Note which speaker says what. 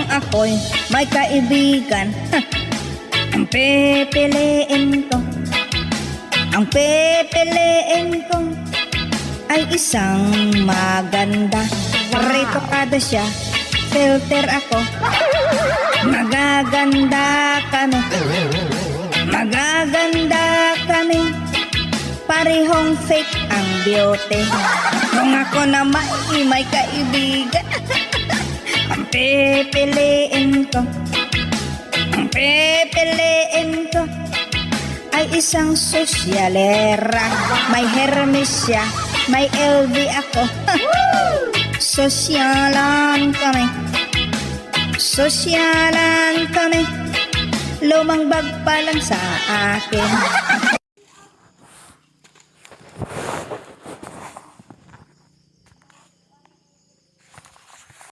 Speaker 1: Kung ako'y may kaibigan, ang pipiliin ko ay isang maganda. Retokado siya, filter ako. Magaganda kami, parehong fake ang beauty. Kung ako na may kaibigan, ang pipiliin ko ay isang sosyalera. May Hermes siya, may LV ako. Sosyalan kami, lumang bag pa lang sa akin.